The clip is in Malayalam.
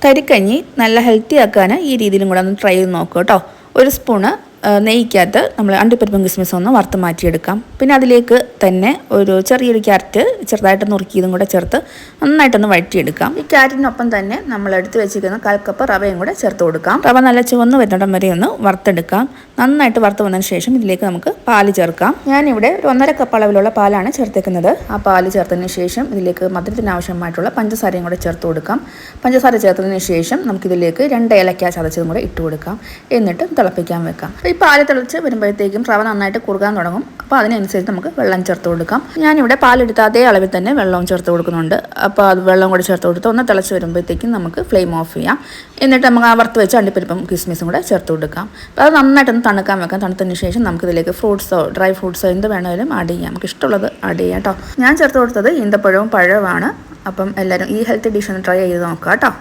തരിക്കഞ്ഞി നല്ല ഹെൽത്തി ആക്കാൻ ഈ രീതിയിലും കൂടെ ഒന്ന് ട്രൈ ചെയ്ത് നോക്കുക കേട്ടോ. ഒരു സ്പൂണ് നെയ്ക്കകത്ത് നമ്മൾ അണ്ടിപ്പരിപ്പും കിസ്മിസും ഒന്ന് വറുത്ത് മാറ്റിയെടുക്കാം. പിന്നെ അതിലേക്ക് തന്നെ ഒരു ചെറിയൊരു ക്യാരറ്റ് ചെറുതായിട്ട് നുറുക്കിയതും കൂടെ ചേർത്ത് നന്നായിട്ടൊന്ന് വഴറ്റിയെടുക്കാം. ഈ ക്യാരറ്റിനൊപ്പം തന്നെ നമ്മൾ എടുത്ത് വെച്ചിരിക്കുന്ന 1/4 കപ്പ് റവയും കൂടെ ചേർത്ത് കൊടുക്കാം. റവ നല്ല ചുവന്ന് വരുന്നിടം വരെ ഒന്ന് വറുത്തെടുക്കാം. നന്നായിട്ട് വറുത്ത് വന്നതിന് ശേഷം ഇതിലേക്ക് നമുക്ക് പാല് ചേർക്കാം. ഞാനിവിടെ ഒരു 1.5 കപ്പ് അളവിലുള്ള പാലാണ് ചേർത്തേക്കുന്നത്. ആ പാല് ചേർത്തതിന് ശേഷം ഇതിലേക്ക് മധുരത്തിന് ആവശ്യമായിട്ടുള്ള പഞ്ചസാരയും കൂടെ ചേർത്ത് കൊടുക്കാം. പഞ്ചസാര ചേർത്തതിന് ശേഷം നമുക്കിതിലേക്ക് 2 ഏലക്ക ചതച്ചതും കൂടെ ഇട്ട് കൊടുക്കാം. എന്നിട്ട് തിളപ്പിക്കാൻ വെക്കാം. ഈ പാല് തിളച്ച് വരുമ്പോഴത്തേക്കും റവ നന്നായിട്ട് കുറുകാൻ തുടങ്ങും. അപ്പോൾ അതിനനുസരിച്ച് നമുക്ക് വെള്ളം ചേർത്ത് കൊടുക്കാം. ഞാനിവിടെ പാലെടുത്ത അതേ അളവിൽ തന്നെ വെള്ളവും ചേർത്ത് കൊടുക്കുന്നുണ്ട്. അപ്പോൾ അത് വെള്ളം കൂടി ചേർത്ത് കൊടുത്ത് ഒന്ന് തിളച്ച് വരുമ്പോഴത്തേക്കും നമുക്ക് ഫ്ലെയിം ഓഫ് ചെയ്യാം. എന്നിട്ട് നമുക്ക് ആ വറുത്ത് വെച്ച് അണ്ടിപ്പരിപ്പും കിസ്മിസും കൂടെ ചേർത്ത് കൊടുക്കാം. അപ്പോൾ അത് നന്നായിട്ടൊന്ന് തണുക്കാൻ വെക്കാം. തണുത്തതിന് ശേഷം നമുക്കിതിലേക്ക് ഫ്രൂട്ട്സോ ഡ്രൈ ഫ്രൂട്ട്സോ എന്ത് വേണമെങ്കിലും ആഡ് ചെയ്യാം. നമുക്ക് ഇഷ്ടമുള്ളത് ആഡ് ചെയ്യാം കേട്ടോ. ഞാൻ ചേർത്ത് കൊടുത്തത് ഈന്തപ്പഴവും പഴവുമാണ്. അപ്പം എല്ലാവരും ഈ ഹെൽത്തി ഡിഷ് ഒന്ന് ട്രൈ ചെയ്ത് നോക്കാം കേട്ടോ.